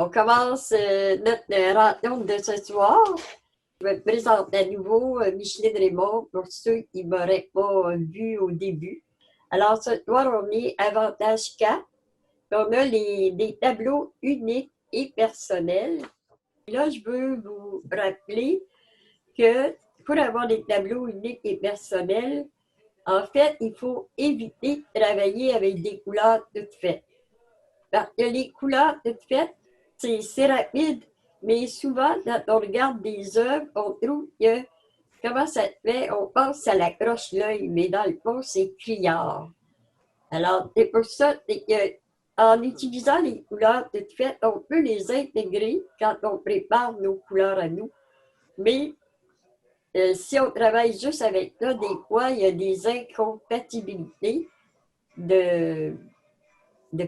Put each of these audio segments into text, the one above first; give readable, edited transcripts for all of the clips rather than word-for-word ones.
On commence notre rencontre de ce soir. Je me présente à nouveau Micheline Raymond pour ceux qui ne m'auraient pas vu au début. Alors, ce soir, on est Avantage 4. On a des tableaux uniques et personnels. Là, je veux vous rappeler que pour avoir des tableaux uniques et personnels, en fait, il faut éviter de travailler avec des couleurs toutes faites. Parce que les couleurs toutes faites, c'est rapide, mais souvent, quand on regarde des œuvres, on trouve que comment ça se fait, on pense que ça l'accroche l'œil, mais dans le fond, c'est criard. Alors, c'est pour ça qu'en utilisant les couleurs toutes faites, on peut les intégrer quand on prépare nos couleurs à nous. Mais si on travaille juste avec ça, des fois, il y a des incompatibilités de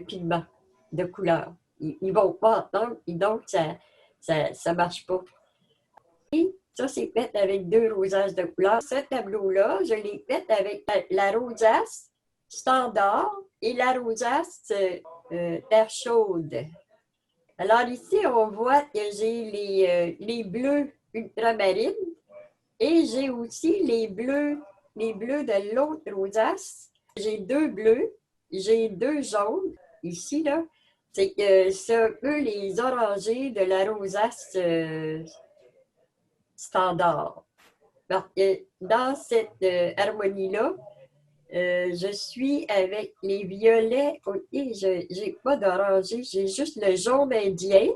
pigments, de couleurs. Ils ne vont pas entendre, et donc ça marche pas. Et ça, c'est fait avec 2 rosaces de couleurs. Ce tableau-là, je l'ai fait avec la rosace standard et la rosace terre chaude. Alors ici, on voit que j'ai les bleus ultramarines et j'ai aussi les bleus de l'autre rosace. J'ai 2 bleus, j'ai 2 jaunes. Ici, là, c'est un peu les orangés de la rosace standard. Parce que dans cette harmonie-là, je suis avec les violets. OK, je n'ai pas d'orangé, j'ai juste le jaune indien.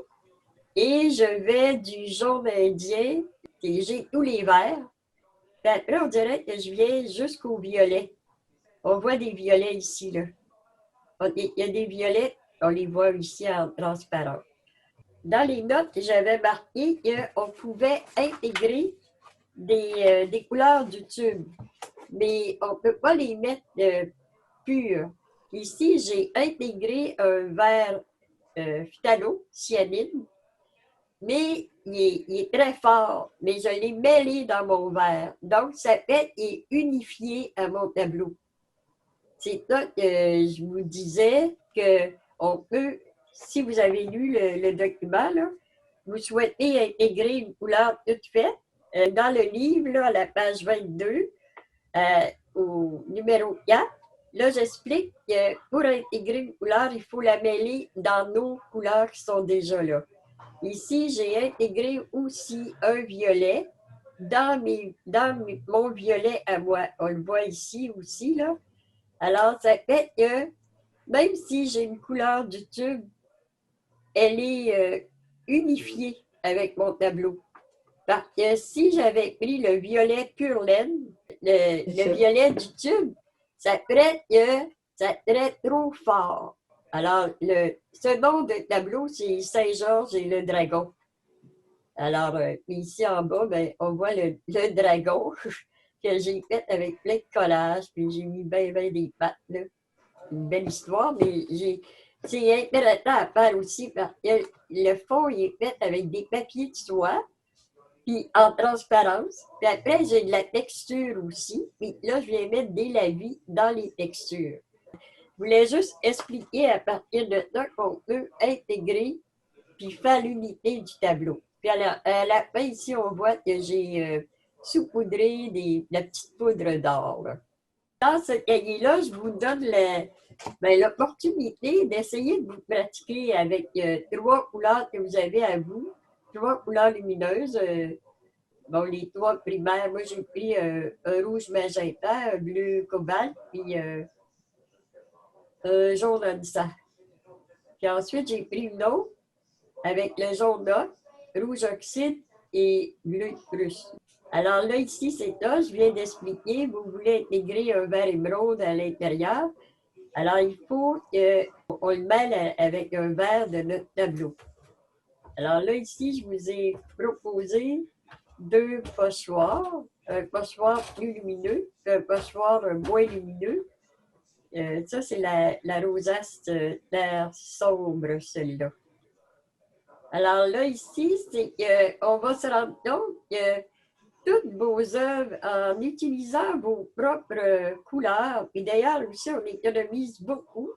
Et je vais du jaune indien, et j'ai tous les verts. Puis après, on dirait que je viens jusqu'au violet. On voit des violets ici, là. Il y a des violets, on les voit ici en transparent. Dans les notes, j'avais marqué qu'on pouvait intégrer des couleurs du tube, mais on ne peut pas les mettre pures. Ici, j'ai intégré un vert phthalo, cyanide, mais il est très fort, mais je l'ai mêlé dans mon verre. Donc, ça fait qu'il est unifié à mon tableau. C'est ça que je vous disais qu'on peut, si vous avez lu le document, là, vous souhaitez intégrer une couleur toute faite. Dans le livre, là, à la page 22, au numéro 4, là, j'explique que pour intégrer une couleur, il faut la mêler dans nos couleurs qui sont déjà là. Ici, j'ai intégré aussi un violet dans mon violet à moi. On le voit ici aussi, là. Alors, ça fait que même si j'ai une couleur du tube, elle est unifiée avec mon tableau. Parce que si j'avais pris le violet pure laine, le violet du tube, ça ferait que ça serait trop fort. Alors, ce nom de tableau, c'est Saint-Georges et le dragon. Alors, ici en bas, ben, on voit le dragon que j'ai fait avec plein de collages, puis j'ai mis bien des pattes, là. Une belle histoire, mais c'est intéressant à faire aussi parce que le fond, il est fait avec des papiers de soie, puis en transparence. Puis après, j'ai de la texture aussi. Puis là, je viens mettre des lavis dans les textures. Je voulais juste expliquer à partir de ça qu'on peut intégrer puis faire l'unité du tableau. Puis à la fin, ici, on voit que j'ai saupoudré de la petite poudre d'or. Dans ce cahier-là, je vous donne l'opportunité d'essayer de vous pratiquer avec 3 couleurs que vous avez à vous, 3 couleurs lumineuses. Bon, les 3 primaires, moi j'ai pris un rouge magenta, un bleu cobalt, puis un jaune onyxa. Puis ensuite, j'ai pris une autre avec le jaune ocre, rouge oxyde et bleu russe. Alors là, ici, c'est ça, je viens d'expliquer, vous voulez intégrer un vert émeraude à l'intérieur. Alors, il faut qu'on le mêle avec un vert de notre tableau. Alors là, ici, je vous ai proposé 2 pochoirs, un pochoir plus lumineux et un pochoir moins lumineux. Ça, c'est la rosace terre sombre, celle-là. Alors là, ici, c'est qu'on va se rendre compte que toutes vos œuvres, en utilisant vos propres couleurs, et d'ailleurs aussi, on économise beaucoup,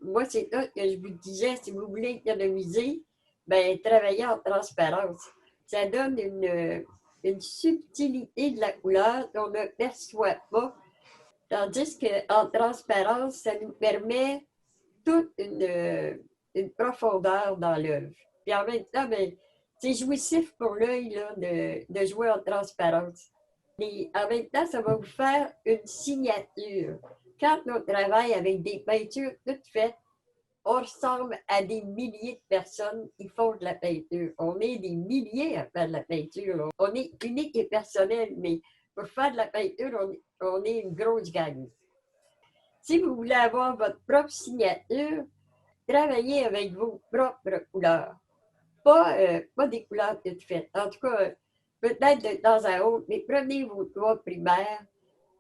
Moi, c'est ça que je vous disais, si vous voulez économiser, ben, travaillez en transparence. Ça donne une subtilité de la couleur qu'on ne perçoit pas. Tandis qu'en transparence, ça nous permet toute une profondeur dans l'œuvre. Puis en même temps, ben, c'est jouissif pour l'œil là, de jouer en transparence. Et en même temps, ça va vous faire une signature. Quand on travaille avec des peintures toutes faites, on ressemble à des milliers de personnes qui font de la peinture. On est des milliers à faire de la peinture. Là. On est unique et personnel, mais pour faire de la peinture, on est une grosse gang. Si vous voulez avoir votre propre signature, travaillez avec vos propres couleurs. Pas des couleurs toutes faites. En tout cas, peut-être de temps à autre, mais prenez vos trois primaires,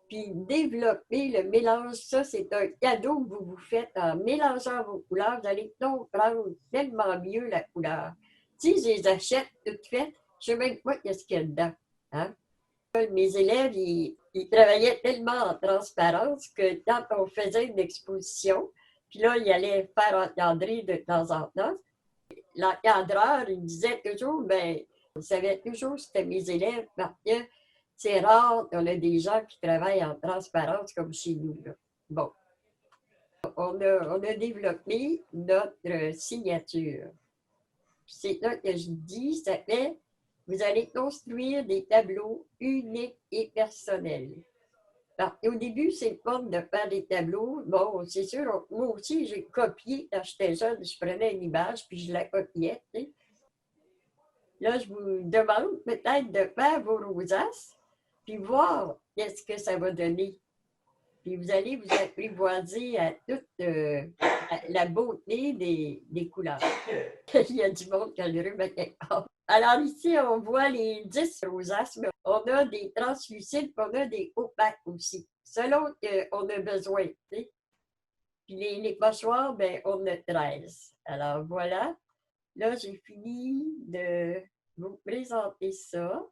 puis développez le mélange. Ça, c'est un cadeau que vous vous faites en mélangeant vos couleurs. Vous allez comprendre tellement mieux la couleur. Si je les achète toutes faites, je ne sais même pas qu'est-ce qu'il y a dedans. Hein? Mes élèves, ils travaillaient tellement en transparence que quand on faisait une exposition, puis là, ils allaient faire encadrer de temps en temps, l'encadreur, il disait toujours, ben, il savait toujours que c'était mes élèves parce que c'est rare qu'on a des gens qui travaillent en transparence comme chez nous. Là. Bon, on a développé notre signature. C'est là que je dis, ça fait, vous allez construire des tableaux uniques et personnels. Au début, c'est le fun de faire des tableaux. Bon, c'est sûr, moi aussi, j'ai copié quand j'étais jeune. Je prenais une image puis je la copiais. Tu sais. Là, je vous demande peut-être de faire vos rosaces puis voir qu'est-ce que ça va donner. Puis vous allez vous apprivoiser à toute la beauté des couleurs. Il y a du monde qui a le rhume à quelque part. Alors ici, on voit les 10 rosaces, mais on a des translucides, on a des opaques aussi, selon qu'on a besoin. T'sais. Puis les pochoirs, ben, on en a 13. Alors voilà, là, j'ai fini de vous présenter ça.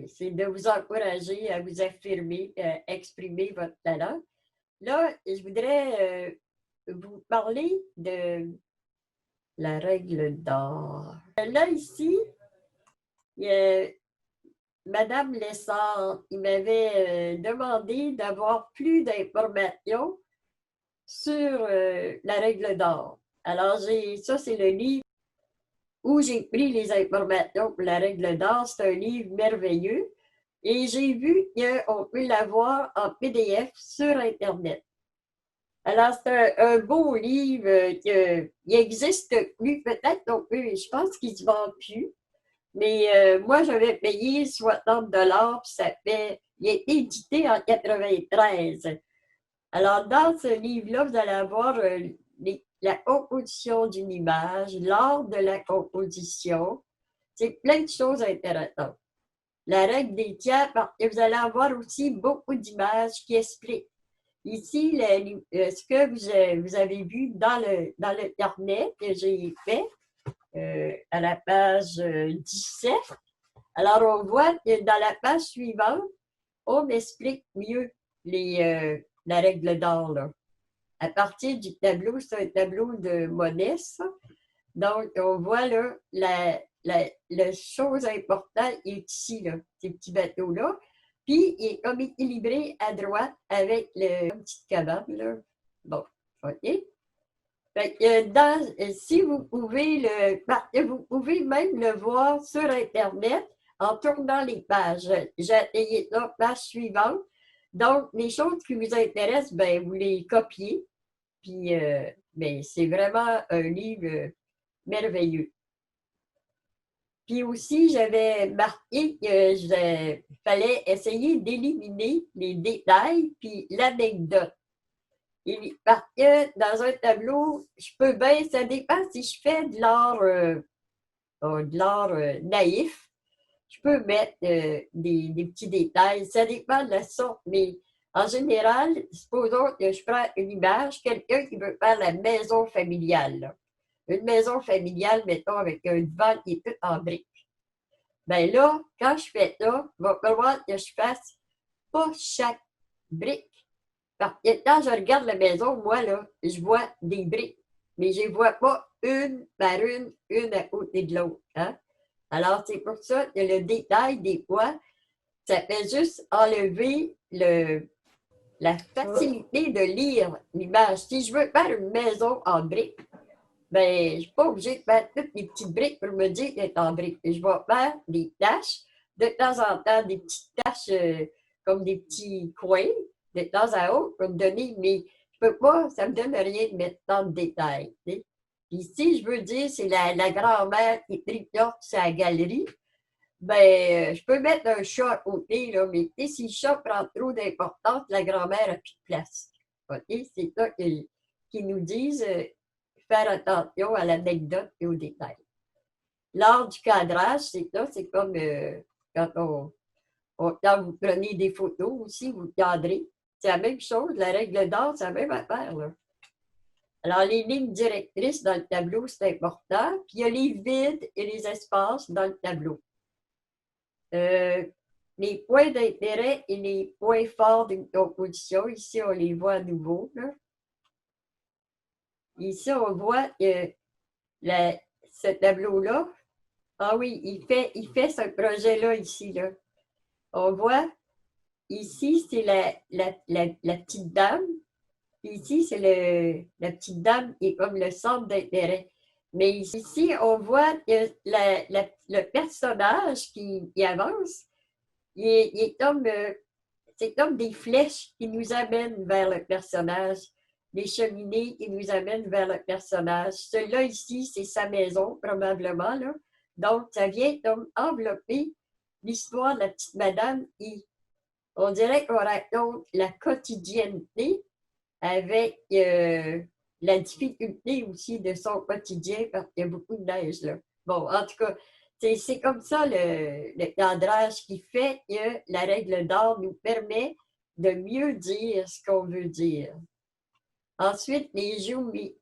C'est de vous encourager à vous affirmer, à exprimer votre talent. Là, je voudrais vous parler de la règle d'or. Là, ici, Madame Lessard, il m'avait demandé d'avoir plus d'informations sur la règle d'or. Alors, ça, c'est le livre où j'ai pris les informations pour la règle d'or. C'est un livre merveilleux. Et j'ai vu qu'on peut l'avoir en PDF sur Internet. Alors, c'est un beau livre qui existe plus. Peut-être qu'on peut, je pense qu'il ne se vend plus. Mais moi, j'avais payé 60 puis ça fait. Il a été édité en 93. Alors, dans ce livre-là, vous allez avoir la composition d'une image, l'art de la composition. C'est plein de choses intéressantes. La règle des tiers, parce que vous allez avoir aussi beaucoup d'images qui expliquent. Ici, ce que vous avez vu dans le carnet que j'ai fait, à la page 17. Alors, on voit que dans la page suivante, on explique mieux la règle d'or. À partir du tableau, c'est un tableau de Monès. Donc, on voit là, la chose importante est ici, là, ces petits bateaux-là. Puis, il est comme équilibré à droite avec la petite cabane. Là. Bon, OK. Fait que si vous pouvez vous pouvez même le voir sur Internet en tournant les pages. J'ai essayé la page suivante. Donc, les choses qui vous intéressent, ben, vous les copiez. Puis, ben, c'est vraiment un livre merveilleux. Puis aussi, j'avais marqué qu'il fallait essayer d'éliminer les détails puis l'anecdote. Parce que dans un tableau, je peux bien, ça dépend si je fais de l'art naïf, je peux mettre des petits détails. Ça dépend de la sorte, mais en général, supposons que je prends une image, quelqu'un qui veut faire la maison familiale. Là. Une maison familiale, mettons, avec un divan qui est tout en briques. Bien là, quand je fais ça, il va falloir que je fasse pas chaque brique, Parce que quand je regarde la maison, moi, là, je vois des briques, mais je ne les vois pas une par une à côté de l'autre. Hein? Alors, c'est pour ça que le détail, des fois, ça fait juste enlever la facilité de lire l'image. Si je veux faire une maison en briques, ben, je ne suis pas obligée de faire toutes les petites briques pour me dire qu'elle est en briques. Je vais faire des taches, de temps en temps, des petites taches comme des petits coins, de temps à autre, pour me donner, mais je peux pas, ça ne me donne rien de mettre tant de détails. Tu sais. Puis si je veux dire, c'est la grand-mère qui tricote sur la galerie, ben, je peux mettre un chat à côté, là, mais si le chat prend trop d'importance, la grand-mère n'a plus de place. OK? C'est ça qu'ils nous disent, faire attention à l'anecdote et aux détails. L'art du cadrage, c'est comme quand quand vous prenez des photos aussi, vous cadrez. C'est la même chose, la règle d'art, c'est la même affaire. Là. Alors, les lignes directrices dans le tableau, c'est important. Puis, il y a les vides et les espaces dans le tableau. Les points d'intérêt et les points forts d'une composition, ici, on les voit à nouveau. Là. Ici, on voit que ce tableau-là, ah oui, il fait ce projet-là ici. Là. On voit, ici, c'est la petite dame. Ici, c'est la petite dame qui est comme le centre d'intérêt. Mais ici, on voit que le personnage qui avance, c'est comme des flèches qui nous amènent vers le personnage, des cheminées qui nous amènent vers le personnage. Celui-là ici, c'est sa maison, probablement. Là. Donc, ça vient comme envelopper l'histoire de la petite madame I. On dirait qu'on raconte la quotidienneté avec la difficulté aussi de son quotidien parce qu'il y a beaucoup de neige. Là. Bon, en tout cas, c'est comme ça le cadrage qui fait que la règle d'or nous permet de mieux dire ce qu'on veut dire. Ensuite, les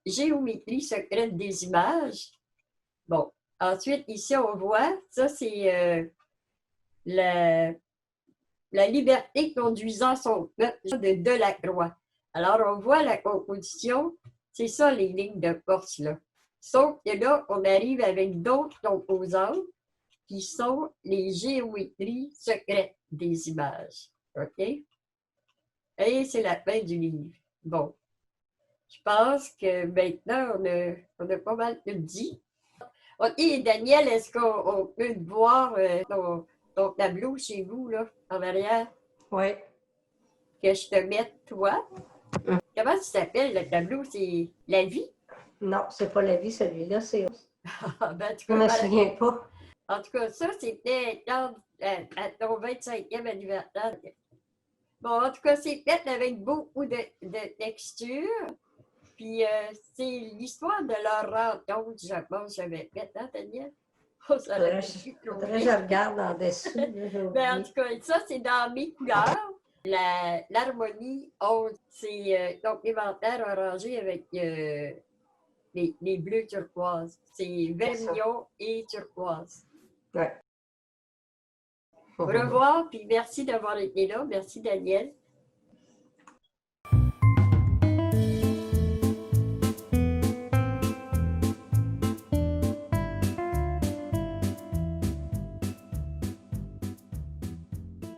géométries secrètes des images. Bon, ensuite, ici, on voit, ça, c'est la liberté conduisant son peuple de Delacroix. Alors, on voit la composition, c'est ça les lignes de force, là. Sauf que là, on arrive avec d'autres composantes qui sont les géométries secrètes des images. OK? Et c'est la fin du livre. Bon. Je pense que maintenant, on a pas mal tout dit. OK, Daniel, est-ce qu'on peut voir ton tableau chez vous, là, en arrière? Oui. Que je te mette, toi? Comment ça s'appelle, le tableau? C'est La vie? Non, c'est pas la vie, celui-là, c'est. Ben, Je ne me souviens pas. En tout cas, ça, c'était à ton 25e anniversaire. Bon, en tout cas, c'est fait avec beaucoup de textures. Puis, c'est l'histoire de leur rencontre, je pense, j'avais fait, hein, Daniel? Oh, ça Faudrait que je regarde en dessous. Ben, en tout cas, ça, c'est dans mes couleurs. L'harmonie, c'est complémentaire orangé avec les bleus turquoise. C'est vermillon et turquoise. Ouais. Au revoir, puis merci d'avoir été là. Merci, Daniel.